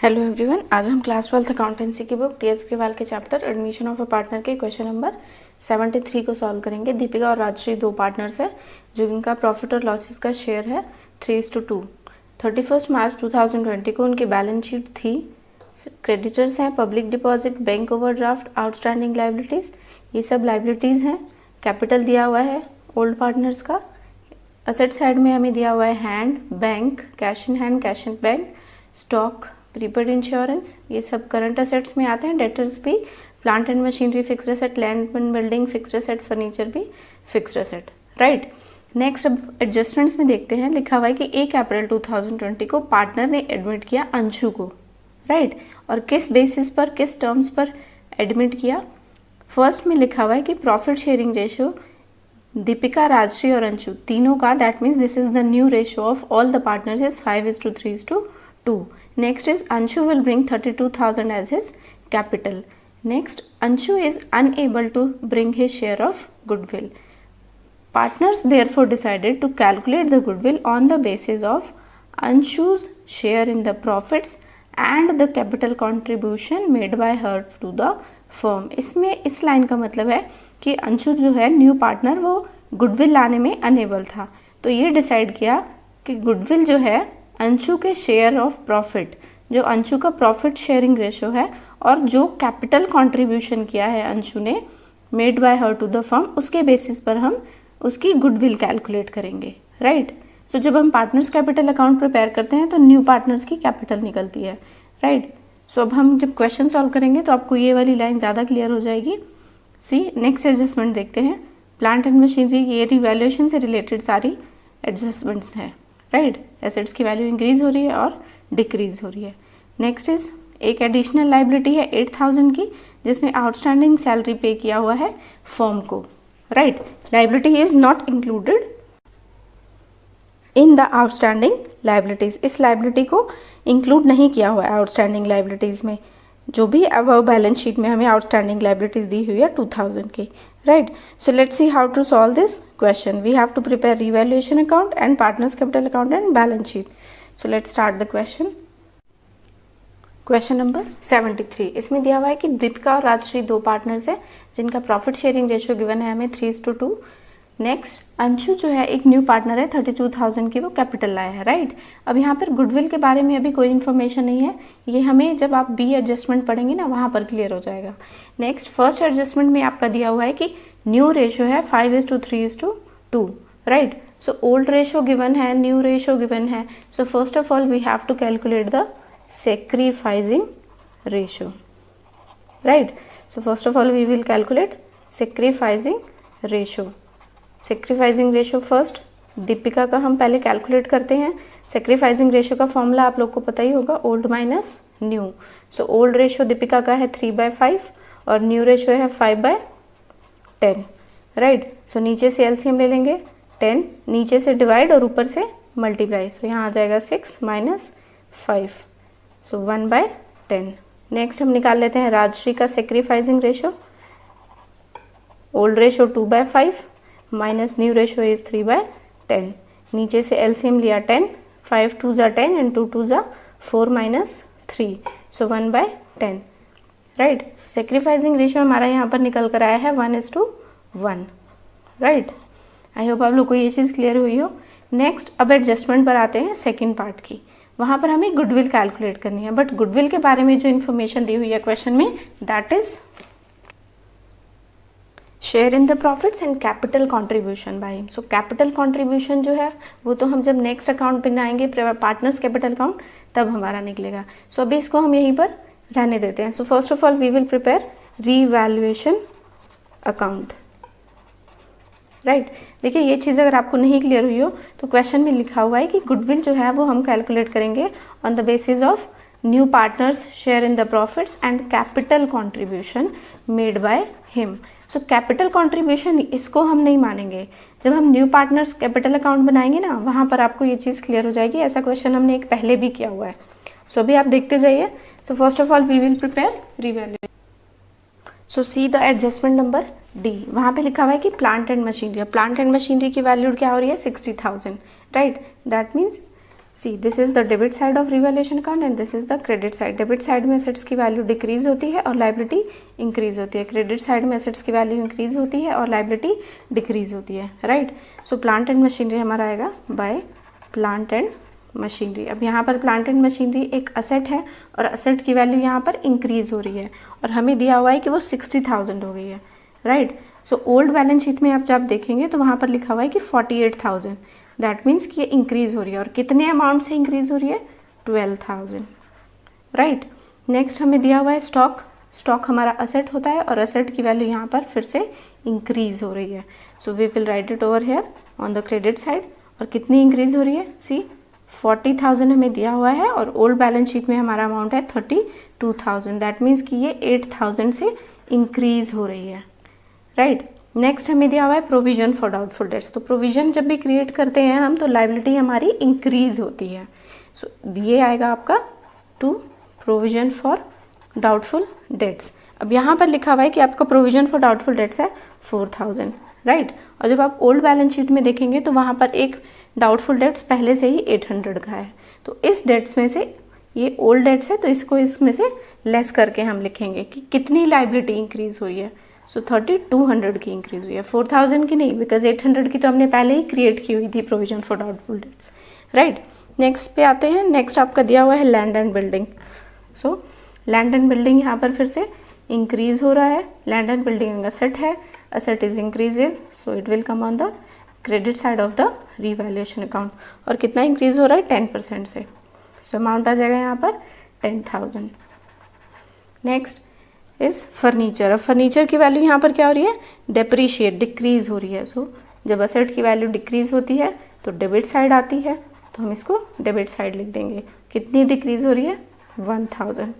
Hello everyone, आज हम class 12th accountancy की बुक टी एस ग्रेवाल के chapter admission of a partner के क्वेश्चन नंबर 73 को सॉल्व करेंगे। दीपिका और राजश्री दो पार्टनर्स हैं जो इनका प्रॉफिट और लॉसेस का शेयर है 3:2। 31 मार्च 2020 को उनकी बैलेंस शीट थी। क्रेडिटर्स हैं public deposit, bank overdraft, outstanding liabilities, ये सब लाइबिलिटीज़ हैं। कैपिटल दिया हुआ है ओल्ड पार्टनर्स का। असेट साइड में हमें दिया हुआ है hand, bank, cash in hand, cash in bank, stock, prepaid insurance, ये सब करंट असेट्स में आते हैं। डेटर्स भी plant and machinery fixed asset, land and building fixed asset, furniture भी फिक्स्ड असेट, राइट। नेक्स्ट अब एडजस्टमेंट्स में देखते हैं। लिखा हुआ है कि 1 अप्रैल 2020 को पार्टनर ने एडमिट किया अंशु को, राइट। और किस बेसिस पर, किस टर्म्स पर एडमिट किया। फर्स्ट में लिखा हुआ है कि profit sharing ratio Deepika, Rajshree और अंशु तीनों का, that means this is the new ratio of all the partners is 5:3:2। Next is Anshu will bring 32,000 as his capital. Next, Anshu is unable to bring his share of goodwill. Partners therefore decided to calculate the goodwill on the basis of Anshu's share in the profits and the capital contribution made by her to the firm. इसमें इस line का मतलब है कि अंशु जो है new partner, वो goodwill लाने में अनेबल था, तो ये डिसाइड किया कि गुडविल जो है अंशु के शेयर ऑफ प्रॉफिट, जो अंशु का प्रॉफिट शेयरिंग रेशो है और जो कैपिटल कंट्रीब्यूशन किया है अंशु ने made by her to the firm, उसके बेसिस पर हम उसकी गुडविल कैलकुलेट करेंगे, राइट। सो जब हम पार्टनर्स कैपिटल अकाउंट प्रिपेयर करते हैं तो न्यू पार्टनर्स की कैपिटल निकलती है, राइट। सो अब हम जब क्वेश्चन सॉल्व करेंगे तो आपको ये वाली लाइन ज़्यादा क्लियर हो जाएगी। सी नेक्स्ट एडजस्टमेंट देखते हैं। प्लांट एंड मशीनरी, ये रिवैल्यूएशन से रिलेटेड सारी एडजस्टमेंट्स हैं, राइट। एसेट्स की वैल्यू इंक्रीज हो रही है और डिक्रीज हो रही है। नेक्स्ट इज एक एडिशनल लाइबिलिटी है 8,000 की, जिसमें आउटस्टैंडिंग सैलरी पे किया हुआ है फर्म को, right. Liability is not included in the outstanding liabilities. इस लाइबिलिटी को इंक्लूड नहीं किया हुआ है आउटस्टैंडिंग लाइबिलिटीज में, जो भी अब बैलेंस शीट में हमें आउटस्टैंडिंग लाइबिलिटीज दी हुई है 2,000 की, right. So let's see how to solve this question. We have to prepare revaluation account and partners capital account and balance sheet. So let's start the question. Question number 73। इसमें दिया हुआ है कि दीपिका और राजश्री दो पार्टनर्स हैं जिनका प्रॉफिट शेयरिंग रेशियो गिवन है हमें 3:2। नेक्स्ट, अंशु जो है एक न्यू पार्टनर है, 32,000 की वो कैपिटल लाया है, राइट। अब यहाँ पर गुडविल के बारे में अभी कोई इन्फॉर्मेशन नहीं है, ये हमें जब आप बी एडजस्टमेंट पढ़ेंगे ना वहाँ पर क्लियर हो जाएगा। नेक्स्ट, फर्स्ट एडजस्टमेंट में आपका दिया हुआ है कि न्यू रेशियो है 5:3:2, right. So old ratio given है, न्यू रेशियो गिवन है। So first of all we have to calculate the sacrificing ratio, right. So first of all we will calculate sacrificing ratio. Sacrificing ratio first Deepika का हम पहले calculate करते हैं। Sacrificing ratio का formula आप लोग को पता ही होगा, ओल्ड माइनस न्यू। सो ओल्ड रेशियो दीपिका का है 3/5 और न्यू रेशियो है 5/10, राइट। सो नीचे से एलसीएम ले लेंगे 10, नीचे से डिवाइड और ऊपर से मल्टीप्लाई। सो यहाँ आ जाएगा 6 - 5, सो 1/10। नेक्स्ट हम निकाल लेते हैं राजश्री का sacrificing ratio. Old ratio 2/5 minus new ratio is 3/10। नीचे से एलसीएम लिया 10, 5 2 ज़ा 10 एंड 2 2 ज़ा 4 - 3, सो 1/10, राइट। सो सेक्रीफाइसिंग रेशियो हमारा यहाँ पर निकल कर आया है 1:1, राइट। आई होप आप लोग को ये चीज़ क्लियर हुई हो। नेक्स्ट अब एडजस्टमेंट पर आते हैं सेकेंड पार्ट की। वहाँ पर हमें गुडविल कैलकुलेट करनी है, बट गुडविल के बारे में जो इन्फॉर्मेशन दी हुई है क्वेश्चन में, that is share in the profits and capital contribution by him. So capital contribution जो है वो तो हम जब नेक्स्ट अकाउंट बनाएंगे पार्टनर्स कैपिटल अकाउंट तब हमारा निकलेगा। सो अभी इसको हम यहीं पर रहने देते हैं। So first of all we will prepare revaluation account, right. देखिए ये चीज़ अगर आपको नहीं क्लियर हुई हो तो क्वेश्चन में लिखा हुआ है कि गुडविल जो है वो हम कैलकुलेट करेंगे on the basis of new partners share in the profits and capital contribution made by him. So capital contribution इसको हम नहीं मानेंगे। जब हम न्यू पार्टनर्स कैपिटल अकाउंट बनाएंगे ना वहाँ पर आपको ये चीज़ क्लियर हो जाएगी। ऐसा क्वेश्चन हमने एक पहले भी किया हुआ है। सो अभी आप देखते जाइए। So first of all we will prepare revaluation. So see the adjustment number D. वहाँ पे लिखा हुआ है कि plant and machinery. Plant and machinery की वैल्यू क्या हो रही है 60,000, right. That means see this is the debit side of revaluation account and this is the credit side. Debit side में एसेट्स की वैल्यू डिक्रीज होती है और लाइबिलिटी इंक्रीज होती है, क्रेडिट साइड में एसेट्स की वैल्यू इंक्रीज होती है और लाइबिलिटी डिक्रीज होती है, right. So plant and machinery हमारा आएगा बाय प्लांट एंड मशीनरी। अब यहाँ पर प्लांट एंड मशीनरी एक असेट है और असेट की वैल्यू यहाँ पर इंक्रीज हो रही है और हमें दिया हुआ है कि वो 60,000 हो गई है, right. So old balance sheet में आप जब देखेंगे तो वहाँ पर लिखा हुआ है कि 48,000, दैट मीन्स कि ये इंक्रीज हो रही है और कितने अमाउंट से इंक्रीज हो रही है, 12,000, राइट। नेक्स्ट हमें दिया हुआ है स्टॉक। स्टॉक हमारा असेट होता है और असेट की वैल्यू यहाँ पर फिर से इंक्रीज हो रही है। So we will write it over here on the credit side. और कितनी इंक्रीज हो रही है, सी 40,000 हमें दिया हुआ है और ओल्ड बैलेंस शीट में हमारा अमाउंट है 32,000, दैट मीन्स कि ये 8,000 से इंक्रीज हो रही है, राइट। नेक्स्ट हमें दिया हुआ है प्रोविजन फॉर डाउटफुल डेट्स। तो प्रोविजन जब भी क्रिएट करते हैं हम तो लाइबिलिटी हमारी इंक्रीज होती है। सो ये आएगा आपका to provision for doubtful debts. अब यहाँ पर लिखा हुआ है कि आपका प्रोविजन फॉर डाउटफुल डेट्स है 4,000, राइट। और जब आप ओल्ड बैलेंस शीट में देखेंगे तो वहाँ पर एक डाउटफुल डेट्स पहले से ही 800 का है, तो इस डेट्स में से ये ओल्ड डेट्स है तो इसको इसमें से लेस करके हम लिखेंगे कि कितनी लाइबिलिटी इंक्रीज हुई है। सो 3,200 की इंक्रीज हुई है, 4,000 की नहीं, बिकॉज 800 की तो हमने पहले ही क्रिएट की हुई थी provision for doubtful dates, right. Next पे आते हैं। नेक्स्ट आपका दिया हुआ है land and building. So land and building यहाँ पर फिर से इंक्रीज हो रहा है। लैंड एंड बिल्डिंग असेट है, asset is increases, so it will come on the credit side of the revaluation account. और कितना इंक्रीज हो रहा है, 10% से। सो अमाउंट आ जाएगा यहाँ पर 10,000। Next is furniture. अब फर्नीचर की वैल्यू यहाँ पर क्या हो रही है, डेप्रीशिएट, डिक्रीज हो रही है। सो जब असेट की वैल्यू डिक्रीज होती है तो डेबिट साइड आती है, तो हम इसको डेबिट साइड लिख देंगे। कितनी डिक्रीज हो रही है, 1,000,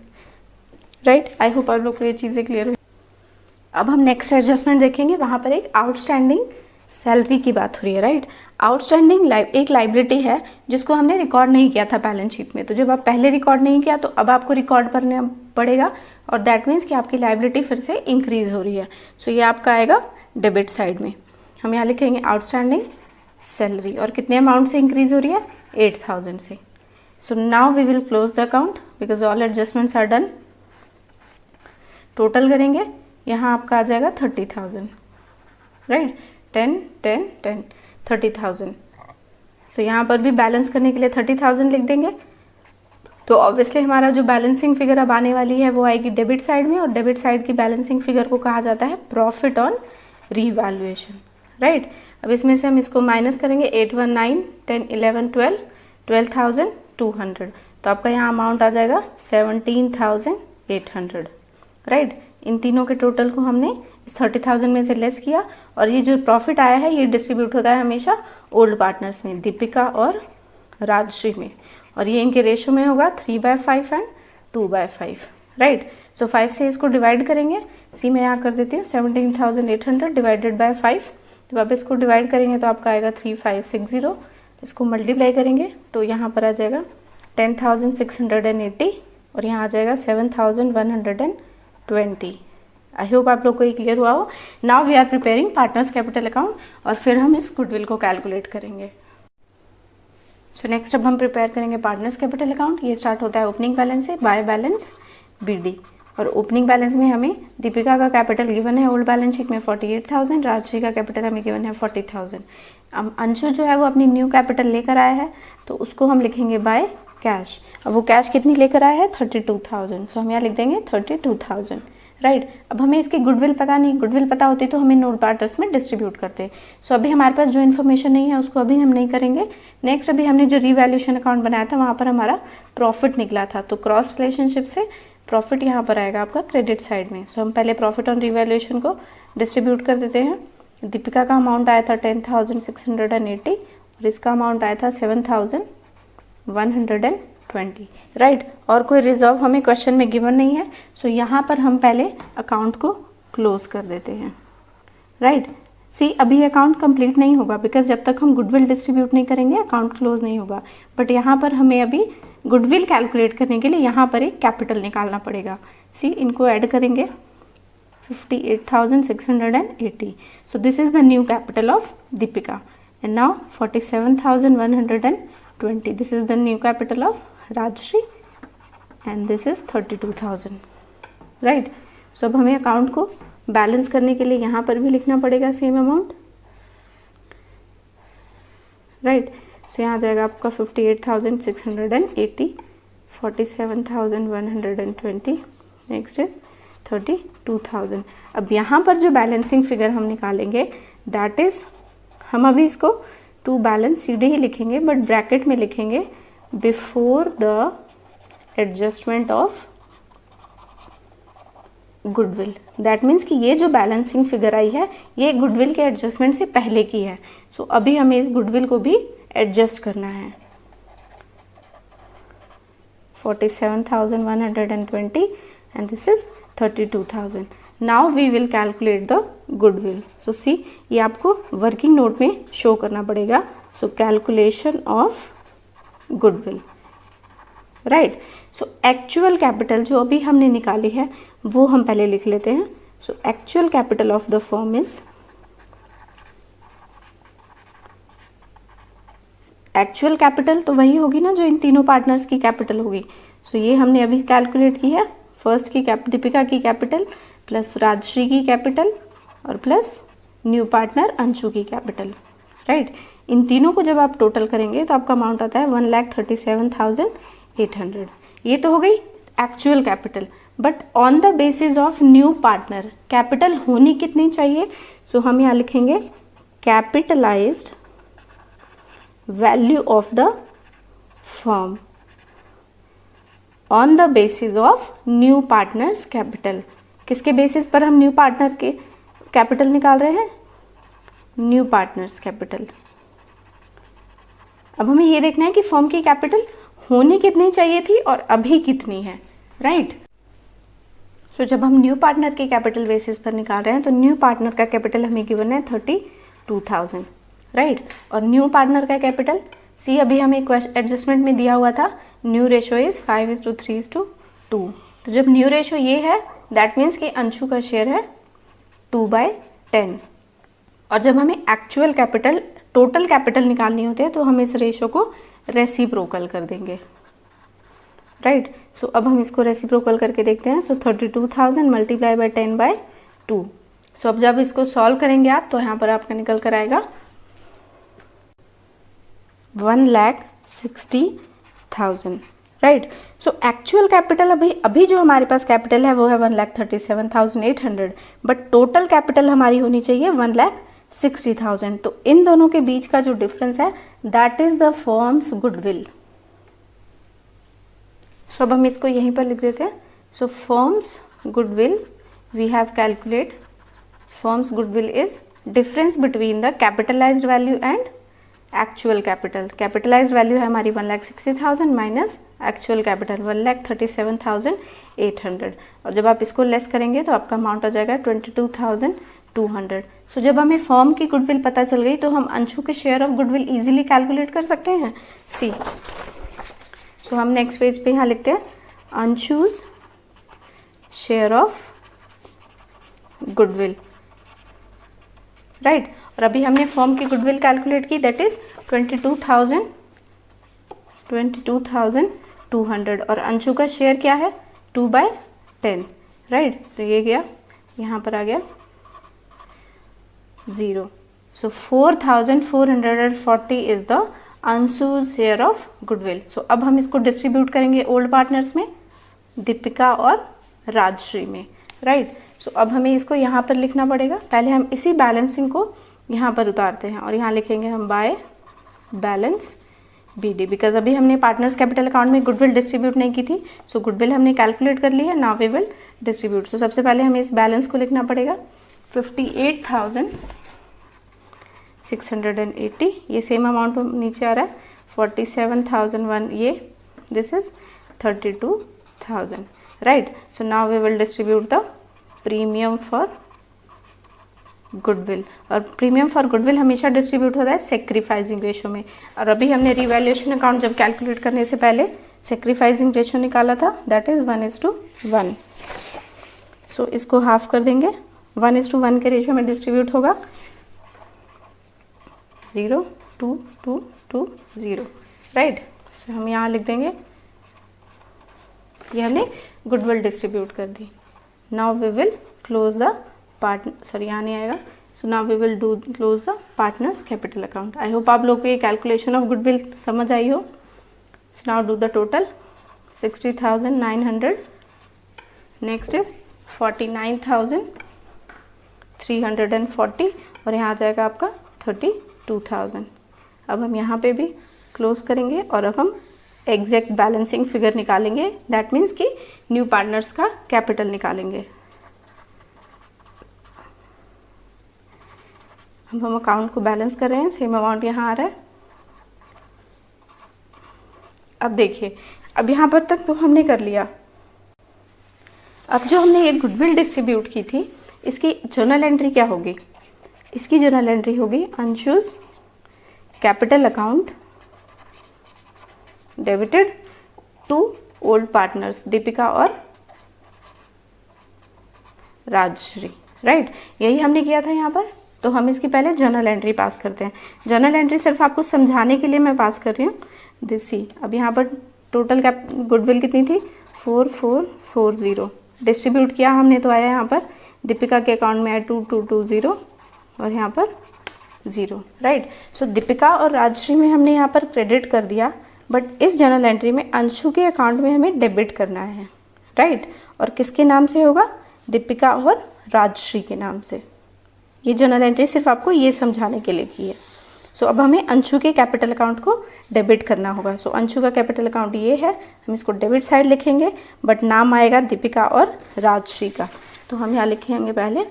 राइट। आई होप आप लोग को ये चीज़ें क्लियर हुई। अब हम नेक्स्ट एडजस्टमेंट देखेंगे। वहाँ पर एक आउटस्टैंडिंग सैलरी की बात हो रही है, राइट। आउटस्टैंडिंग एक लाइबिलिटी है जिसको हमने रिकॉर्ड नहीं किया था बैलेंस शीट में, तो जब आप पहले रिकॉर्ड नहीं किया तो अब आपको रिकॉर्ड करना पड़ेगा और दैट मीन्स कि आपकी लाइबिलिटी फिर से इंक्रीज हो रही है। सो ये आपका आएगा डेबिट साइड में। हम यहाँ लिखेंगे आउटस्टैंडिंग सैलरी और कितने अमाउंट से इंक्रीज हो रही है, 8,000 से। So now we will close the account because all adjustments are done. Total करेंगे, यहाँ आपका आ जाएगा 30,000, राइट। 10, 10, 10, 30,000। सो यहाँ पर भी बैलेंस करने के लिए 30,000 लिख देंगे। तो ऑब्वियसली हमारा जो बैलेंसिंग फिगर अब आने वाली है वो आएगी डेबिट साइड में और डेबिट साइड की बैलेंसिंग फिगर को कहा जाता है प्रॉफिट ऑन रीवैल्यूएशन, राइट। अब इसमें से हम इसको माइनस करेंगे, 8, 1, 9, 10, 11, 12, 12,200। तो आपका यहाँ अमाउंट आ जाएगा 17,800, राइट। इन तीनों के टोटल को हमने इस 30,000 में से लेस किया और ये जो प्रॉफिट आया है ये डिस्ट्रीब्यूट होता है हमेशा ओल्ड पार्टनर्स में, दीपिका और राजश्री में, और ये इनके रेशो में होगा 3/5 एंड 2/5, राइट। सो 5 से इसको डिवाइड करेंगे। सी मैं यहाँ कर देती हूँ 17,800 डिवाइडेड बाय 5। जब आप इसको डिवाइड करेंगे तो आपका आएगा 3560। इसको मल्टीप्लाई करेंगे तो यहाँ पर आ जाएगा 10,680 और यहाँ आ जाएगा 7,120। आई होप आप लोग को ये क्लियर हुआ हो। Now we are preparing partners capital account और फिर हम इस गुडविल को कैलकुलेट करेंगे। सो नेक्स्ट अब हम प्रिपेयर करेंगे पार्टनर्स कैपिटल अकाउंट। ये स्टार्ट होता है ओपनिंग बैलेंस से, बाय बैलेंस BD। और ओपनिंग बैलेंस में हमें दीपिका का कैपिटल गिवन है ओल्ड बैलेंस शीट में 48,000, राजश्री का कैपिटल हमें गिवन है 40,000। अब अंशु जो है वो अपनी न्यू कैपिटल लेकर आया है तो उसको हम लिखेंगे बाय कैश। अब वो कैश कितनी लेकर आया है, 32,000। सो हम यहाँ लिख देंगे 32,000, राइट। अब हमें इसकी गुडविल पता नहीं, गुडविल पता होती तो हमें नोट पार्टनर्स में डिस्ट्रीब्यूट करते। सो अभी हमारे पास जो इन्फॉर्मेशन नहीं है उसको अभी हम नहीं करेंगे। नेक्स्ट अभी हमने जो रिवैल्यूएशन अकाउंट बनाया था वहाँ पर हमारा प्रॉफिट निकला था, तो क्रॉस रिलेशनशिप से प्रॉफिट यहाँ पर आएगा आपका क्रेडिट साइड में। सो हम पहले प्रॉफिट ऑन रिवैल्यूएशन को डिस्ट्रीब्यूट कर देते हैं। दीपिका का अमाउंट आया था 10,680 और इसका अमाउंट आया था 7,120, राइट। और कोई रिजर्व हमें क्वेश्चन में गिवन नहीं है। सो यहाँ पर हम पहले अकाउंट को क्लोज कर देते हैं, राइट। सी अभी अकाउंट कंप्लीट नहीं होगा बिकॉज जब तक हम गुडविल डिस्ट्रीब्यूट नहीं करेंगे अकाउंट क्लोज नहीं होगा। बट यहाँ पर हमें अभी गुडविल कैलकुलेट करने के लिए यहाँ पर एक कैपिटल निकालना पड़ेगा। सी इनको ऐड करेंगे 58,680। So this is the new capital of Deepika and now 47,120 20. This is the new capital of Rajshree and this is 32,000, right. So अब हमें अकाउंट को बैलेंस करने के लिए यहाँ पर भी लिखना पड़ेगा सेम अमाउंट, राइट. सो यहाँ आ जाएगा आपका 58,680, 47,120, नेक्स्ट इज 32,000. अब यहाँ पर जो बैलेंसिंग फिगर हम निकालेंगे दैट इज, हम अभी इसको टू बैलेंस सीधे ही लिखेंगे बट ब्रैकेट में लिखेंगे before the adjustment of goodwill. That means कि ये जो बैलेंसिंग फिगर आई है ये गुडविल के एडजस्टमेंट से पहले की है. सो अभी हमें इस गुडविल को भी एडजस्ट करना है. 47,120 and this is 32,000. Now we will calculate the goodwill. So see, ये आपको वर्किंग नोट में शो करना पड़ेगा. So calculation of goodwill, right. So actual capital जो अभी हमने निकाली है वो हम पहले लिख लेते हैं. So actual capital of the firm is, actual capital तो वही होगी ना जो इन तीनों पार्टनर्स की कैपिटल होगी. सो ये हमने अभी कैलकुलेट की है. फर्स्ट की दीपिका की कैपिटल प्लस राजश्री की कैपिटल और प्लस न्यू पार्टनर अंशु की कैपिटल, राइट. इन तीनों को जब आप टोटल करेंगे तो आपका अमाउंट आता है 1,37,800. ये तो हो गई actual capital. But on the basis of new partner capital होनी कितनी चाहिए? सो हम यहाँ लिखेंगे capitalised value of the firm on the basis of new partners capital. किसके बेसिस पर हम न्यू पार्टनर के कैपिटल निकाल रहे हैं? New partners capital. अब हमें ये देखना है कि फर्म की कैपिटल होनी कितनी चाहिए थी और अभी कितनी है, राइट. सो जब हम न्यू पार्टनर के कैपिटल बेसिस पर निकाल रहे हैं तो न्यू पार्टनर का कैपिटल हमें गिवन है 32,000, राइट. और न्यू पार्टनर का कैपिटल सी अभी हमें एडजस्टमेंट में दिया हुआ था, न्यू रेशो इज 5:3:2. तो जब न्यू रेशो ये है दैट मीन्स कि अंशु का शेयर है 2/10. और जब हमें एक्चुअल कैपिटल टोटल कैपिटल निकालनी होती है तो हम इस रेशो को रेसिप्रोकल कर देंगे, राइट. सो अब हम इसको रेसिप्रोकल करके देखते हैं. सो 32,000 मल्टीप्लाई बाय 10/2. सो अब जब इसको सॉल्व करेंगे आप तो यहाँ पर आपका निकल कर आएगा 1,60,000, राइट. सो एक्चुअल कैपिटल अभी जो हमारे पास कैपिटल है वो है 1,37,800 बट टोटल कैपिटल हमारी होनी चाहिए 1,60,000. तो इन दोनों के बीच का जो डिफरेंस है that is the firm's goodwill. So अब हम इसको यहीं पर लिख देते हैं. So firm's goodwill we have calculate. Firm's goodwill is difference between the capitalised value and actual capital. Capitalised value है हमारी 1,60,000 माइनस एक्चुअल कैपिटल 1,37,800. और जब आप इसको लेस करेंगे तो आपका अमाउंट आ जाएगा 22,200. सो जब हमें फर्म की गुडविल पता चल गई तो हम अंशु के share of goodwill easily calculate कर सकते हैं. सी सो हम नेक्स्ट पेज पे यहाँ लिखते हैं अंशुज शेयर ऑफ गुडविल, राइट. और अभी हमने फर्म की गुडविल कैलकुलेट की दैट इज 22,200 और अंशु का शेयर क्या है 2/10, राइट. तो ये गया यहाँ पर आ गया 0. So 4,440 is the Anshu share of goodwill. So अब हम इसको डिस्ट्रीब्यूट करेंगे ओल्ड पार्टनर्स में, दीपिका और राजश्री में, राइट. सो अब हमें इसको यहाँ पर लिखना पड़ेगा. पहले हम इसी बैलेंसिंग को यहाँ पर उतारते हैं और यहाँ लिखेंगे हम बाय बैलेंस BD बिकॉज अभी हमने पार्टनर्स कैपिटल अकाउंट में गुडविल डिस्ट्रीब्यूट नहीं की थी. सो गुडविल हमने कैलकुलेट कर ली है, नाउ वी विल डिस्ट्रीब्यूट. तो सबसे पहले हमें इस बैलेंस को लिखना पड़ेगा 58,680. ये सेम अमाउंट नीचे आ रहा है 47,001. ये this is 32,000, right. So now we will distribute the premium for goodwill. और प्रीमियम फॉर गुडविल हमेशा डिस्ट्रीब्यूट होता है सेक्रीफाइसिंग रेशो में. और अभी हमने रिवैल्यूएशन अकाउंट जब कैलकुलेट करने से पहले सेक्रीफाइसिंग रेशो निकाला था दैट इज 1:1. सो इसको हाफ कर देंगे. 1:1 के रेशो में डिस्ट्रीब्यूट होगा 0, 2, 2, 2, 0, राइट। सो हम यहाँ लिख देंगे, ये हमने गुडविल डिस्ट्रीब्यूट कर दी। Now we will close the partner, sorry यहाँ नहीं आएगा। So now we will do close the partners capital account. I hope आप लोग को ये कैलकुलेशन ऑफ गुडविल समझ आई हो। So now do the total 60,900, next is 49,340 और यहाँ आ जाएगा आपका 32,000। अब हम यहाँ पे भी क्लोज करेंगे और अब हम एग्जैक्ट बैलेंसिंग फिगर निकालेंगे, दैट मीन्स कि न्यू पार्टनर्स का कैपिटल निकालेंगे। अब हम अकाउंट को बैलेंस कर रहे हैं, सेम अमाउंट यहाँ आ रहा है। अब देखिए, अब यहाँ पर तक तो हमने कर लिया। अब जो हमने ये गुडविल डिस्ट्रीब्यूट की थी, इसकी जर्नल एंट्री क्या होगी? इसकी जर्नल एंट्री होगी Anshu's capital account debited to old partners Deepika और राजश्री, राइट। यही हमने किया था यहाँ पर। तो हम इसकी पहले जर्नल एंट्री पास करते हैं। जर्नल एंट्री सिर्फ आपको समझाने के लिए मैं पास कर रही हूँ। दिस सी, अब यहाँ पर टोटल गुडविल कितनी थी? 4440। डिस्ट्रीब्यूट किया हमने तो आया यहाँ पर दीपिका के अकाउंट में आया 2220 और यहाँ पर 0, राइट। सो दीपिका और राजश्री में हमने यहाँ पर क्रेडिट कर दिया, बट इस जर्नल एंट्री में अंशु के अकाउंट में हमें डेबिट करना है, राइट। और किसके नाम से होगा? दीपिका और राजश्री के नाम से। ये जर्नल एंट्री सिर्फ आपको ये समझाने के लिए की है। सो अब हमें अंशु के कैपिटल अकाउंट को डेबिट करना होगा। सो अंशु का कैपिटल अकाउंट ये है, हम इसको डेबिट साइड लिखेंगे, बट नाम आएगा दीपिका और राजश्री का। तो हम यहाँ लिखेंगे पहले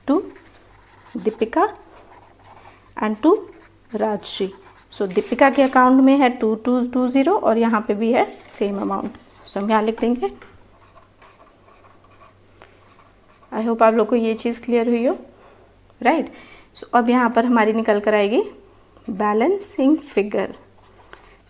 to Deepika and to Rajshree. So Deepika के अकाउंट में है 2220 और यहाँ पे भी है सेम अमाउंट। सो हम यहाँ लिख देंगे। आई होप आप लोग को ये चीज़ क्लियर हुई हो, राइट। सो अब यहाँ पर हमारी निकल कर आएगी बैलेंसिंग फिगर।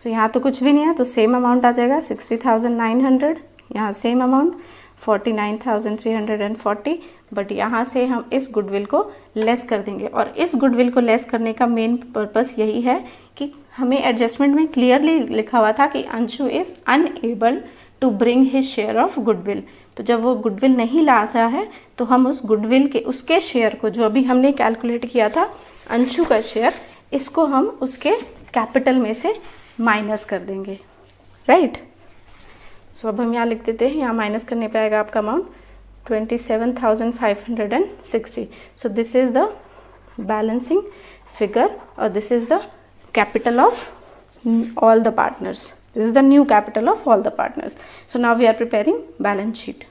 सो यहाँ तो कुछ भी नहीं है, तो सेम अमाउंट आ जाएगा 60,900, यहाँ सेम अमाउंट 49,340, बट यहाँ से हम इस गुडविल को लेस कर देंगे। और इस गुडविल को लेस करने का मेन पर्पस यही है कि हमें एडजस्टमेंट में क्लियरली लिखा हुआ था कि Anshu is unable to bring his share of goodwill. तो जब वो गुडविल नहीं लाता है तो हम उस गुडविल के उसके शेयर को, जो अभी हमने कैलकुलेट किया था अंशु का शेयर, इसको हम उसके कैपिटल में से माइनस कर देंगे, राइट। सो अब हम यहाँ लिख देते हैं, यहाँ माइनस करने पे आएगा आपका amount 27,560। So this is the balancing figure और this is the capital of all the partners. This is the new capital of all the partners. So now we are preparing balance sheet.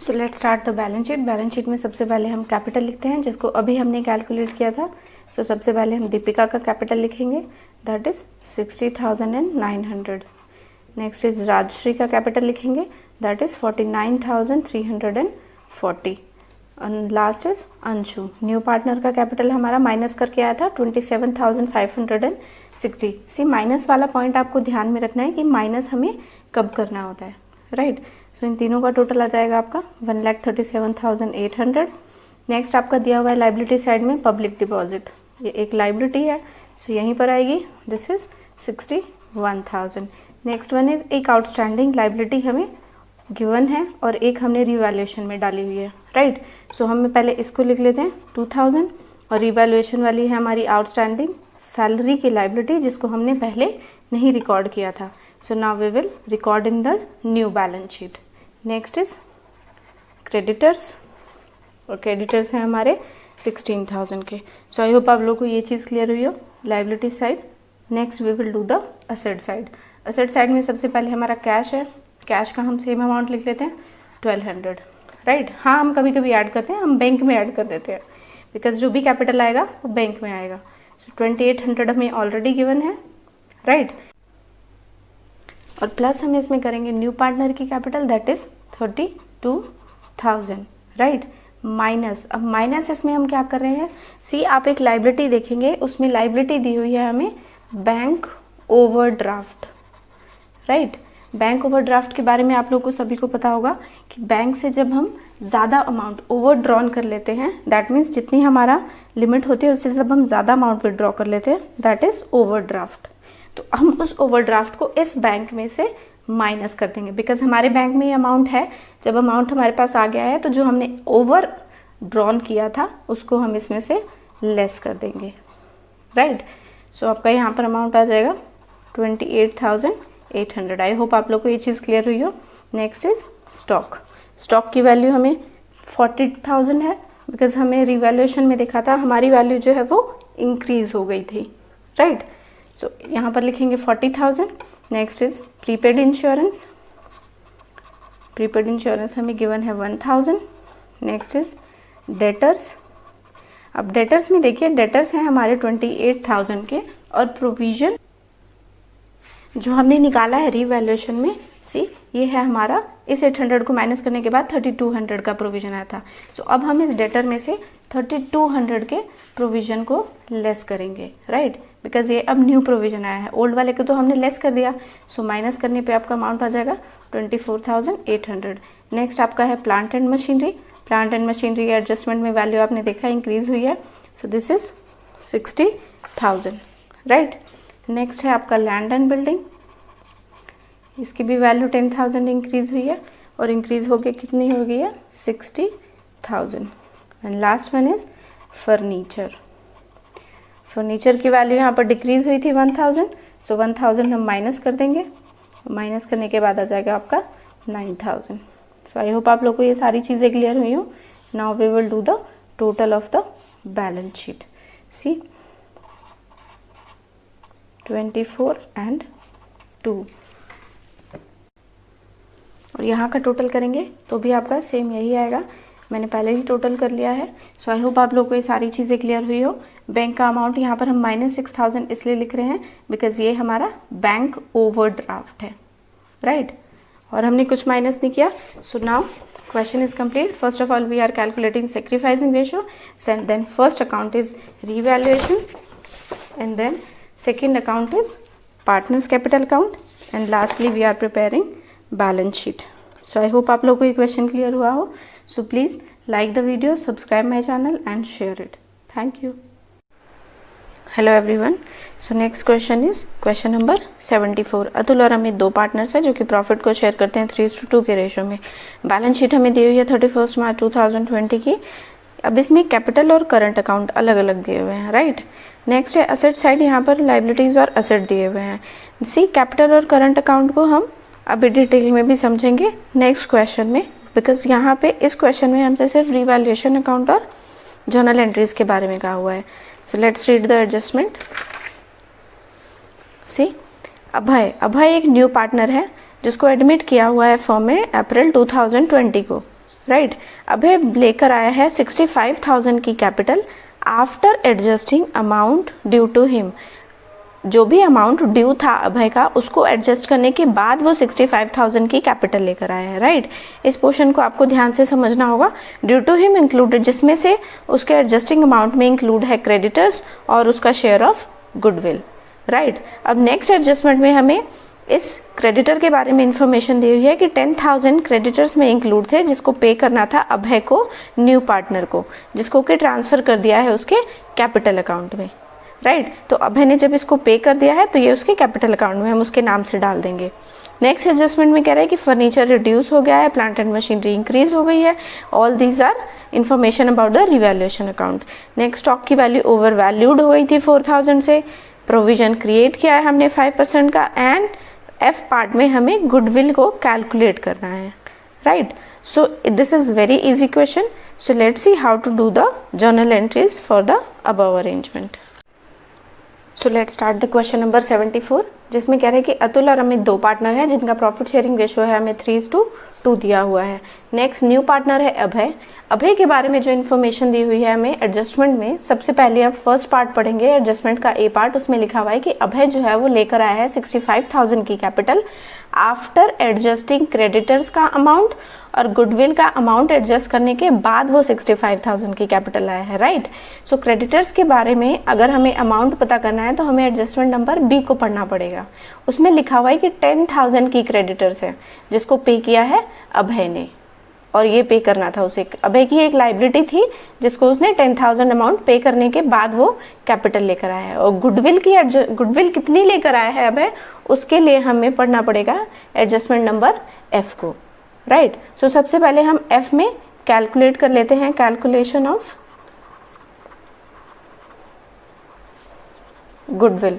So let's start the balance sheet. Balance sheet में सबसे पहले हम capital लिखते हैं, जिसको अभी हमने calculate किया था। So सबसे पहले हम दीपिका का कैपिटल लिखेंगे, that is 60,900. Next is Rajshree का कैपिटल लिखेंगे, that is 49,340. और last is Anshu. New partner का कैपिटल हमारा माइनस करके आया था 27,560। सी माइनस वाला पॉइंट आपको ध्यान में रखना है कि माइनस हमें कब करना होता है, राइट। सो इन तीनों का टोटल आ जाएगा आपका 1,37,800। नेक्स्ट आपका दिया हुआ है लाइबिलिटी साइड में पब्लिक डिपॉजिट, ये एक लाइबिलिटी है, सो यहीं पर आएगी, this is 61,000। Next one is एक आउटस्टैंडिंग लाइबिलिटी हमें गिवन है और एक हमने रिवैल्यूएशन में डाली हुई है, राइट। सो हम पहले इसको लिख लेते हैं 2000 और रिवैल्यूएशन वाली है हमारी आउटस्टैंडिंग सैलरी की लाइबिलिटी, जिसको हमने पहले नहीं रिकॉर्ड किया था। So now we will record in the new balance sheet. Next is creditors, और क्रेडिटर्स हैं हमारे 16,000 के। सो आई होप आप लोगों को ये चीज़ क्लियर हुई हो, liability side. Next we will do the asset side. Asset side में सबसे पहले हमारा कैश है, कैश का हम सेम अमाउंट लिख लेते हैं 1200, राइट। हाँ, हम कभी कभी ऐड करते हैं, हम बैंक में ऐड कर देते हैं, बिकॉज जो भी कैपिटल आएगा वो बैंक में आएगा। सो 2800 हमें ऑलरेडी गिवन है, राइट। और प्लस हम इसमें करेंगे न्यू पार्टनर की capital, that is 32,000, right. Minus, अब माइनस इसमें हम क्या कर रहे हैं, सी आप एक लाइबिलिटी देखेंगे, उसमें लाइबिलिटी दी हुई है हमें bank overdraft, right. Bank overdraft के बारे में आप लोगों को सभी को पता होगा कि बैंक से जब हम ज़्यादा अमाउंट ओवरड्रॉन कर लेते हैं, दैट मीन्स जितनी हमारा लिमिट होती है उससे जब हम ज़्यादा अमाउंट विड्रॉ कर लेते हैं, दैट इज़ ओवरड्राफ्ट। तो हम उस ओवरड्राफ्ट को इस बैंक में से माइनस कर देंगे, बिकॉज हमारे बैंक में ये अमाउंट है। जब अमाउंट हमारे पास आ गया है तो जो हमने ओवर ड्रॉन किया था उसको हम इसमें से लेस कर देंगे, राइट। सो आपका यहाँ पर अमाउंट आ जाएगा 28,800। आई होप आप लोग को ये चीज़ क्लियर हुई हो। Next is stock. स्टॉक की वैल्यू हमें 40,000 है, बिकॉज हमें रिवैल्यूएशन में देखा था हमारी वैल्यू जो है वो इंक्रीज हो गई थी, राइट। सो यहाँ पर लिखेंगे 40,000। Next is prepaid insurance. Prepaid insurance हमें गिवन है 1,000। Next is debtors. अब डेटर्स में देखिए, डेटर्स हैं हमारे 28,000 के, और प्रोविजन जो हमने निकाला है रिवैल्यूएशन में, सी ये है हमारा, इस 800 को माइनस करने के बाद 3200 का प्रोविजन आया था। तो अब हम इस डेटर में से 3200 के प्रोविजन को लेस करेंगे, राइट, बिकॉज ये अब न्यू प्रोविजन आया है, ओल्ड वाले को तो हमने लेस कर दिया। सो माइनस करने पे आपका अमाउंट आ जाएगा 24,800। नेक्स्ट आपका है plant and machinery. Plant and machinery के एडजस्टमेंट में वैल्यू आपने देखा इंक्रीज हुई है, सो दिस इज 60,000, राइट। नेक्स्ट है आपका लैंड एंड बिल्डिंग। इसकी भी वैल्यू 10,000 इंक्रीज हुई है, और इंक्रीज होके कितनी हो गई है 60,000। And last one is furniture. Furniture की वैल्यू यहाँ पर डिक्रीज हुई थी 1,000, सो 1,000 हम माइनस कर देंगे। माइनस करने के बाद आ जाएगा आपका 9,000। सो आई होप आप लोग को ये सारी चीज़ें क्लियर हुई हो। Now we will do the total of the balance sheet. See 24 and 2, और यहाँ का टोटल करेंगे तो भी आपका सेम यही आएगा। मैंने पहले ही टोटल कर लिया है। सो आई होप आप लोग को ये सारी चीज़ें क्लियर हुई हो। बैंक का अमाउंट यहाँ पर हम -6,000 इसलिए लिख रहे हैं बिकॉज ये हमारा बैंक ओवरड्राफ्ट है, राइट, और हमने कुछ माइनस नहीं किया। So now question is complete. First of all we are calculating sacrificing ratio, then first account is revaluation, and then second account is partners capital account, and lastly we are preparing balance sheet. So I hope आप लोगों को ये question clear हुआ हो. So please like the video, subscribe my channel and share it. Thank you. Hello everyone. So next question is question number 74। Atul और अमित दो partners हैं जो कि प्रॉफिट को शेयर करते हैं 3:2 के रेशो में। बैलेंस शीट हमें दी हुई है 31 मार्च 2020 की। अब इसमें कैपिटल और करंट अकाउंट अलग अलग दिए हुए हैं, राइट। नेक्स्ट है असेट साइड, यहाँ पर लाइबिलिटीज़ और असेट दिए हुए हैं। सी कैपिटल और करंट अकाउंट को हम अभी डिटेल में भी समझेंगे नेक्स्ट क्वेश्चन में, बिकॉज यहाँ पे इस क्वेश्चन में हमसे सिर्फ रिवैल्यूएशन अकाउंट और जर्नल एंट्रीज के बारे में कहा हुआ है। So let's read the adjustment. See Abhay एक न्यू पार्टनर है जिसको एडमिट किया हुआ है फर्म में अप्रैल 2020 को, राइट। अभय लेकर आया है 65,000 की capital after adjusting amount due to him. जो भी अमाउंट ड्यू था अभय का उसको एडजस्ट करने के बाद वो 65,000 की कैपिटल लेकर आया है, राइट। इस पोर्शन को आपको ध्यान से समझना होगा। ड्यू टू हिम इंक्लूडेड, जिसमें से उसके एडजस्टिंग अमाउंट में इंक्लूड है क्रेडिटर्स और उसका शेयर ऑफ गुडविल, राइट। अब नेक्स्ट एडजस्टमेंट में हमें इस क्रेडिटर के बारे में इंफॉर्मेशन दी हुई है कि 10,000 क्रेडिटर्स में इंक्लूड थे जिसको पे करना था अभय को, न्यू पार्टनर को, जिसको कि ट्रांसफर कर दिया है उसके कैपिटल अकाउंट में, राइट। तो अभय ने जब इसको पे कर दिया है तो ये उसके कैपिटल अकाउंट में हम उसके नाम से डाल देंगे। नेक्स्ट एडजस्टमेंट में कह रहा है कि फर्नीचर रिड्यूस हो गया है, प्लांट एंड मशीनरी इंक्रीज हो गई है। All these are information about the revaluation account. Next stock की वैल्यू ओवर वैल्यूड हो गई थी 4,000 से। प्रोविजन क्रिएट किया है हमने 5% का, एंड एफ पार्ट में हमें गुडविल को कैलकुलेट करना है, right. So this is very easy question. So let's see how to do the journal entries for the above arrangement. So let's start the question number 74, जिसमें कह रहे हैं कि अतुल और अमित दो पार्टनर हैं जिनका प्रॉफिट शेयरिंग रेशो है हमें 3:2 दिया हुआ है। नेक्स्ट न्यू पार्टनर है अभय। अभय के बारे में जो इन्फॉर्मेशन दी हुई है हमें एडजस्टमेंट में, सबसे पहले आप फर्स्ट पार्ट पढ़ेंगे एडजस्टमेंट का ए पार्ट। उसमें लिखा हुआ है कि अभय जो है वो लेकर आया है 65,000 की कैपिटल आफ्टर एडजस्टिंग क्रेडिटर्स का अमाउंट और गुडविल का अमाउंट एडजस्ट करने के बाद वो 65,000 की कैपिटल आया है, राइट। सो क्रेडिटर्स के बारे में अगर हमें अमाउंट पता करना है तो हमें एडजस्टमेंट नंबर बी को पढ़ना पड़ेगा। उसमें लिखा हुआ है कि 10,000 की क्रेडिटर्स है जिसको पे किया है अभय ने, और ये पे करना था उसे। अभय की एक लाइबिलिटी थी जिसको उसने 10,000 अमाउंट पे करने के बाद वो कैपिटल लेकर आया है। और गुडविल कितनी लेकर आया है अभय, उसके लिए हमें पढ़ना पड़ेगा एडजस्टमेंट नंबर एफ को, राइट। सो सबसे पहले हम एफ में कैलकुलेट कर लेते हैं, calculation of goodwill,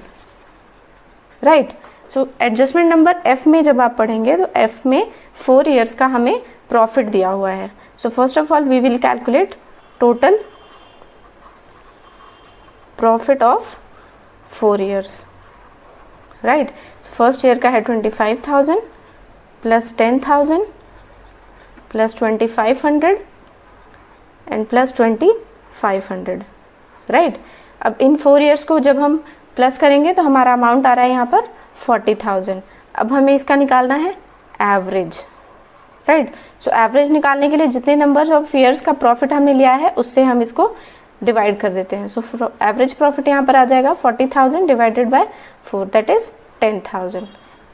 right. So adjustment number F में जब आप पढ़ेंगे तो एफ में 4 ईयर्स का हमें प्रॉफिट दिया हुआ है। So first of all we will calculate total profit of 4 years, right. First year का है 25,000 प्लस 10,000 प्लस 2,500 एंड प्लस 2,500, राइट। अब इन 4 ईयर्स को जब हम प्लस करेंगे तो हमारा अमाउंट आ रहा है यहाँ पर 40,000। अब हमें इसका निकालना है एवरेज, राइट। सो एवरेज निकालने के लिए जितने नंबर ऑफ ईयर्स का प्रॉफिट हमने लिया है उससे हम इसको डिवाइड कर देते हैं। सो एवरेज प्रॉफिट यहाँ पर आ जाएगा 40,000 divided by 4, that is 10,000,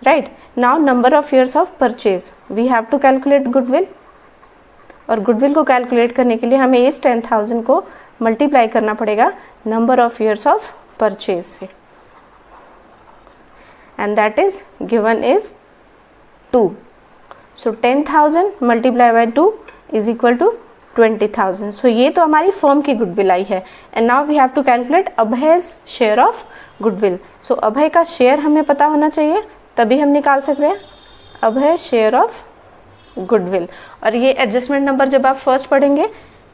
right. Now number of years of purchase, we have to calculate goodwill, और गुडविल को कैलकुलेट करने के लिए हमें इस 10,000 को मल्टीप्लाई करना पड़ेगा number of years of purchase से, and that is given is 2. So 10,000 multiplied by 2 is equal to 20,000. So ये तो हमारी फर्म की गुडविल आई है। and now we have to calculate अभय's share of goodwill. So अभय का शेयर हमें पता होना चाहिए, तभी हम निकाल सकते हैं अभय शेयर ऑफ गुडविल। और ये एडजस्टमेंट नंबर जब आप फर्स्ट पढ़ेंगे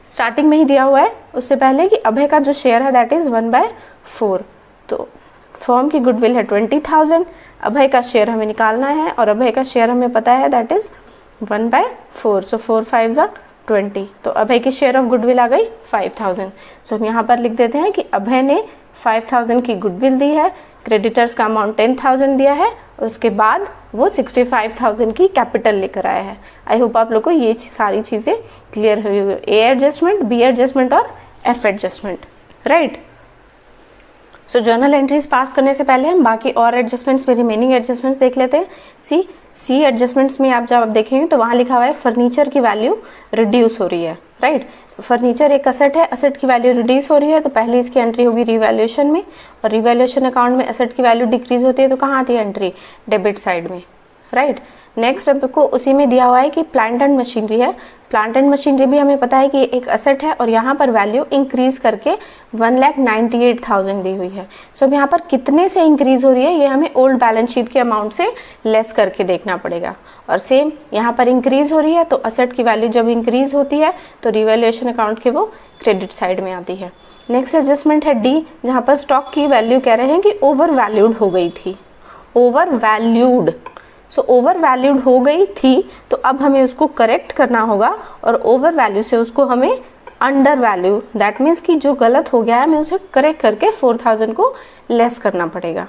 स्टार्टिंग में ही दिया हुआ है, उससे पहले कि अभय का जो शेयर है दैट इज 1/4। तो फर्म की गुडविल है 20,000, अभय का शेयर हमें निकालना है और अभय का शेयर हमें पता है दैट इज 1/4। सो 4 5 20, तो अभय की शेयर ऑफ गुडविल आ गई 5,000। सो हम यहाँ पर लिख देते हैं कि अभय ने 5,000 की गुडविल दी है, क्रेडिटर्स का अमाउंट 10,000 दिया है, उसके बाद वो 65,000 की कैपिटल लेकर आया है। आई होप आप लोग को ये सारी चीज़ें क्लियर हुई होगी, ए एडजस्टमेंट, बी एडजस्टमेंट और एफ एडजस्टमेंट, राइट। सो जर्नल एंट्रीज पास करने से पहले हम बाकी और एडजस्टमेंट्स में रिमेनिंग एडजस्टमेंट्स देख लेते हैं। सी एडजस्टमेंट्स में आप जब आप देखेंगे तो वहाँ लिखा हुआ है फर्नीचर की वैल्यू रिड्यूस हो रही है, राइट। तो फर्नीचर एक असेट है, असेट की वैल्यू रिड्यूस हो रही है तो पहले इसकी एंट्री होगी रिवैल्यूएशन में, और रिवैल्यूएशन अकाउंट में असेट की वैल्यू डिक्रीज होती है तो कहाँ आती है एंट्री, डेबिट साइड में, राइट। नेक्स्ट आपको उसी में दिया हुआ है कि प्लांट एंड मशीनरी है। प्लांट एंड मशीनरी भी हमें पता है कि एक असेट है और यहाँ पर वैल्यू इंक्रीज करके 1,98,000 दी हुई है। सो अब यहाँ पर कितने से इंक्रीज हो रही है ये हमें ओल्ड बैलेंस शीट के अमाउंट से लेस करके देखना पड़ेगा। और सेम यहाँ पर इंक्रीज हो रही है तो असेट की वैल्यू जब इंक्रीज होती है तो रिवैल्यूएशन अकाउंट के वो क्रेडिट साइड में आती है। नेक्स्ट एडजस्टमेंट है डी, जहाँ पर स्टॉक की वैल्यू कह रहे हैं कि ओवर वैल्यूड हो गई थी, over valued. So over valued हो गई थी तो अब हमें उसको करेक्ट करना होगा और ओवर वैल्यू से उसको हमें अंडर वैल्यू, दैट मीन्स कि जो गलत हो गया है हमें उसे करेक्ट करके 4,000 को लेस करना पड़ेगा,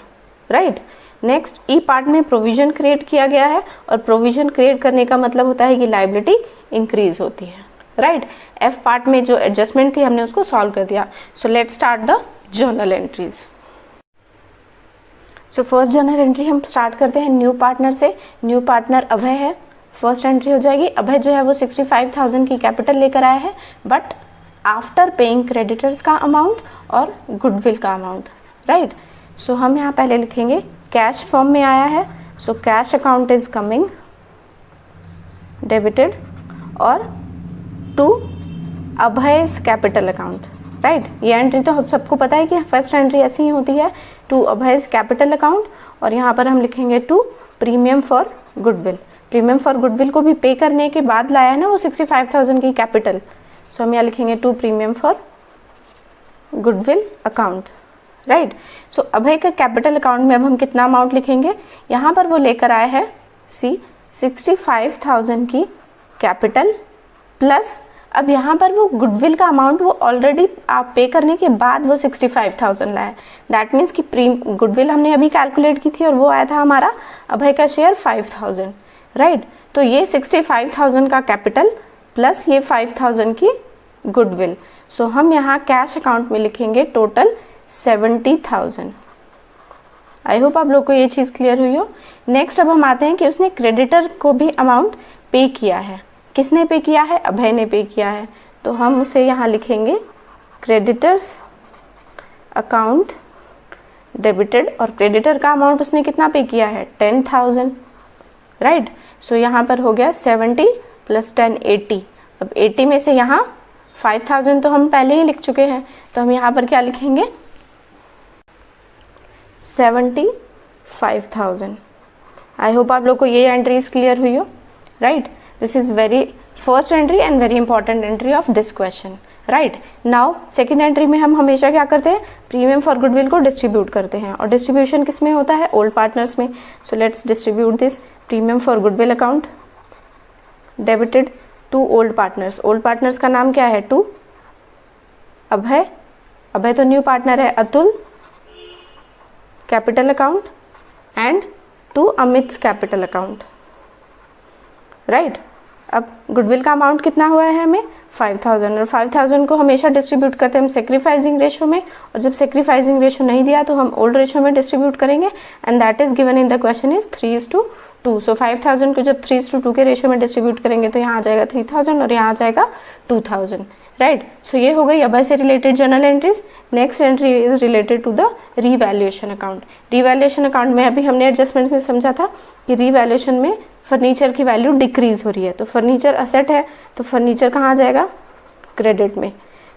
राइट। नेक्स्ट ई पार्ट में प्रोविजन क्रिएट किया गया है और प्रोविजन क्रिएट करने का मतलब होता है कि लायबिलिटी इंक्रीज होती है, राइट। एफ पार्ट में जो एडजस्टमेंट थी हमने उसको सॉल्व कर दिया। सो let's start the journal entries. So first journal entry हम स्टार्ट करते हैं न्यू पार्टनर से। न्यू पार्टनर अभय है, फर्स्ट एंट्री हो जाएगी। अभय जो है वो 65,000 की कैपिटल लेकर आया है बट आफ्टर पेइंग क्रेडिटर्स का अमाउंट और गुडविल का अमाउंट, राइट। सो हम यहाँ पहले लिखेंगे कैश फॉर्म में आया है, so cash account is coming debited और टू अभय's कैपिटल अकाउंट, राइट। ये एंट्री तो हम सबको पता है कि फर्स्ट एंट्री ऐसी ही होती है, टू अभय's कैपिटल अकाउंट, और यहाँ पर हम लिखेंगे to premium for goodwill. Premium for goodwill को भी पे करने के बाद लाया है ना वो 65,000 की कैपिटल, सो हम यहाँ लिखेंगे to premium for goodwill account, right. So Abhay का कैपिटल अकाउंट में अब हम कितना अमाउंट लिखेंगे, यहाँ पर वो लेकर आया है 65,000 की कैपिटल प्लस अब यहाँ पर वो गुडविल का अमाउंट वो ऑलरेडी आप पे करने के बाद वो 65,000 लाया। दैट मीन्स कि गुडविल हमने अभी कैलकुलेट की थी और वो आया था हमारा अभय का शेयर 5,000, राइट। तो ये 65,000 का कैपिटल प्लस ये 5,000 की गुडविल। सो हम यहाँ कैश अकाउंट में लिखेंगे टोटल 70,000। आई होप आप लोग को ये चीज़ क्लियर हुई हो। नेक्स्ट अब हम आते हैं कि उसने क्रेडिटर को भी अमाउंट पे किया है। किसने पे किया है, अभय ने पे किया है, तो हम उसे यहाँ लिखेंगे क्रेडिटर्स अकाउंट डेबिटेड, और क्रेडिटर का अमाउंट उसने कितना पे किया है 10,000, राइट। सो यहाँ पर हो गया 70 प्लस 10 80। अब 80 में से यहाँ 5,000 तो हम पहले ही लिख चुके हैं, तो हम यहाँ पर क्या लिखेंगे 75,000। आई होप आप लोग को ये एंट्रीज क्लियर हुई हो, right. This is very first entry and very important entry of this question, right. Now second entry में हम हमेशा क्या करते हैं, प्रीमियम फॉर गुडविल को डिस्ट्रीब्यूट करते हैं, और डिस्ट्रीब्यूशन किस में होता है, ओल्ड पार्टनर्स में। So let's distribute this premium for goodwill account debited to old partners. Old partners का नाम क्या है, टू अभय, अभय तो न्यू पार्टनर है, Atul capital account and to Amit's capital account, right. अब गुडविल का अमाउंट कितना हुआ है हमें 5,000, और 5,000 को हमेशा डिस्ट्रीब्यूट करते हैं हम सेक्रीफाइसिंग रेशो में, और जब सेक्रीफाइसिंग रेशो नहीं दिया तो हम ओल्ड रेशो में डिस्ट्रीब्यूट करेंगे, and that is given in the question is 3:2। सो 5,000 को जब 3:2 के रेशो में डिस्ट्रीब्यूट करेंगे तो यहाँ आ जाएगा 3,000 और यहाँ आ जाएगा 2,000, राइट। सो ये हो गई अभय से related journal entries. Next entry is related to the revaluation account. Revaluation account में अभी हमने एडजस्टमेंट्स में समझा था कि रीवैल्यूएशन में फर्नीचर की वैल्यू डिक्रीज हो रही है, तो फर्नीचर असेट है तो फर्नीचर कहाँ आ जाएगा, क्रेडिट में।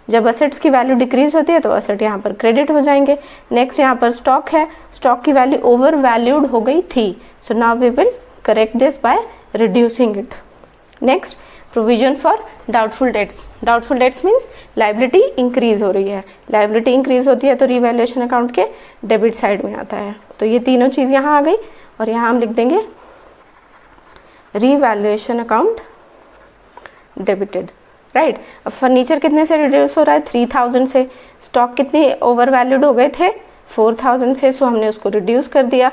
जब असेट्स की वैल्यू डिक्रीज होती है तो असेट यहाँ पर क्रेडिट हो जाएंगे। नेक्स्ट यहाँ पर स्टॉक है, स्टॉक की वैल्यू ओवर वैल्यूड हो गई थी, so now we will correct this by reducing it. Next provision for doubtful debts. Doubtful debts means liability increase हो रही है, लाइबिलिटी इंक्रीज होती है तो रीवैल्यूएशन अकाउंट के डेबिट साइड में आता है। तो ये तीनों चीज़ यहाँ आ गई, और यहाँ हम लिख देंगे रीवैल्यूएशन अकाउंट डेबिटेड, राइट। अब फर्नीचर कितने से रिड्यूस हो रहा है 3,000 से, स्टॉक कितने ओवर वैल्यूड हो गए थे 4,000 से, सो हमने उसको रिड्यूस कर दिया।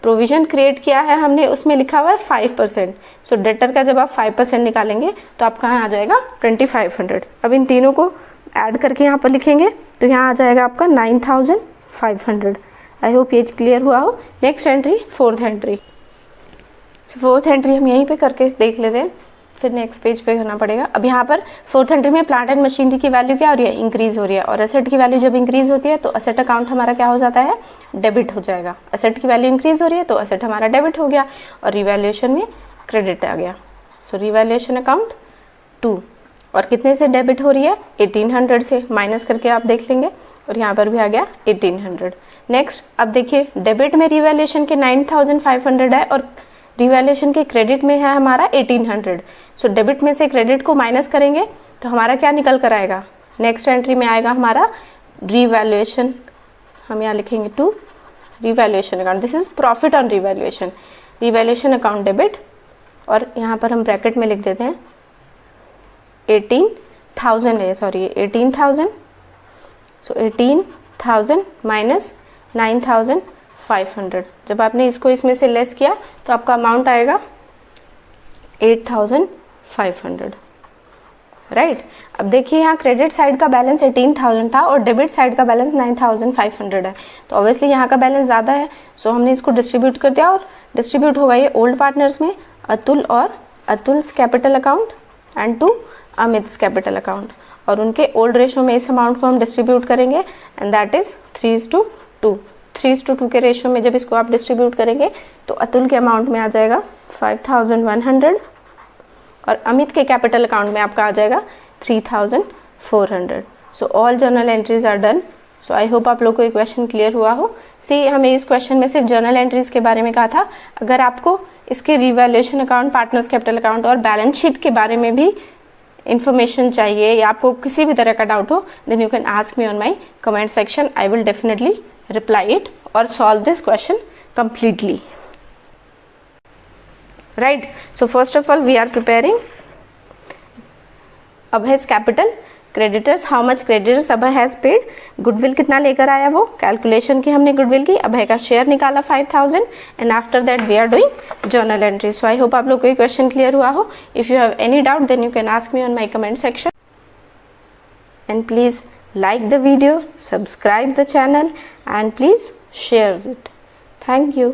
प्रोविजन क्रिएट किया है हमने, उसमें लिखा हुआ है 5%, सो डेटर का जब आप 5% निकालेंगे तो आपका यहाँ आ जाएगा 2,500। अब इन तीनों को ऐड करके यहाँ पर लिखेंगे तो यहाँ आ जाएगा आपका 9,500। आई होप ये क्लियर हुआ हो। Next entry fourth entry. So fourth entry हम यहीं पे करके देख लेते हैं, फिर नेक्स्ट पेज पे करना पड़ेगा। अब यहाँ पर फोर्थ एंट्री में प्लांट एंड मशीनरी की वैल्यू क्या हो रही है, इंक्रीज हो रही है, और असेट की वैल्यू जब इंक्रीज होती है तो असेट अकाउंट हमारा क्या हो जाता है, डेबिट हो जाएगा। असेट की वैल्यू इंक्रीज हो रही है तो असेट हमारा डेबिट हो गया, और रिवैल्यूएशन में क्रेडिट आ गया। सो रिवैल्यूएशन अकाउंट 2, और कितने से डेबिट हो रही है 1,800 से, माइनस करके आप देख लेंगे, और यहाँ पर भी आ गया 1,800। नेक्स्ट अब देखिए डेबिट में रिवैल्यूएशन के 9,500 है, और रिवैल्यूएशन के क्रेडिट में है हमारा 1,800। सो डेबिट में से क्रेडिट को माइनस करेंगे तो हमारा क्या निकल कर आएगा, नेक्स्ट एंट्री में आएगा हमारा रिवैल्यूएशन, हम यहाँ लिखेंगे 2 revaluation account. This is profit on revaluation, revaluation account debit, और यहाँ पर हम ब्रैकेट में लिख देते हैं 18,000 है, सॉरी 18,000। सो 18,000 माइनस 9,500, जब आपने इसको इसमें से लेस किया तो आपका अमाउंट आएगा 8,500, राइट। अब देखिए यहाँ क्रेडिट साइड का बैलेंस 18,000 था और डेबिट साइड का बैलेंस 9,500 है, तो ऑब्वियसली यहाँ का बैलेंस ज़्यादा है, सो हमने इसको डिस्ट्रीब्यूट कर दिया, और डिस्ट्रीब्यूट होगा ये ओल्ड पार्टनर्स में, अतुल और Atul's capital account and to Amit's capital account, और उनके ओल्ड रेशो में इस अमाउंट को हम डिस्ट्रीब्यूट करेंगे, एंड दैट इज 3:2। 3:2 के रेशो में जब इसको आप डिस्ट्रीब्यूट करेंगे तो अतुल के अमाउंट में आ जाएगा 5,100, और अमित के कैपिटल अकाउंट में आपका आ जाएगा 3,400। So all journal entries are done. So I hope आप लोग को ये क्वेश्चन क्लियर हुआ हो। सी हमें इस क्वेश्चन में सिर्फ जर्नल एंट्रीज के बारे में कहा था, अगर आपको इसके revaluation account, partners capital account और बैलेंस शीट के बारे में भी इन्फॉर्मेशन चाहिए, या आपको किसी भी तरह का डाउट हो, then you can ask me on my comment section. I will definitely reply it or solve this question completely, right? So first of all we are preparing Abhay's capital, creditors, how much creditors Abhay has paid, goodwill कितना लेकर आया वो calculation की हमने goodwill की, अभय का share निकाला 5,000, and after that we are doing journal entry. So I hope आप लोग को ये question clear हुआ हो. If you have any doubt then you can ask me on my comment section, and please like the video, subscribe the channel, and please share it. Thank you.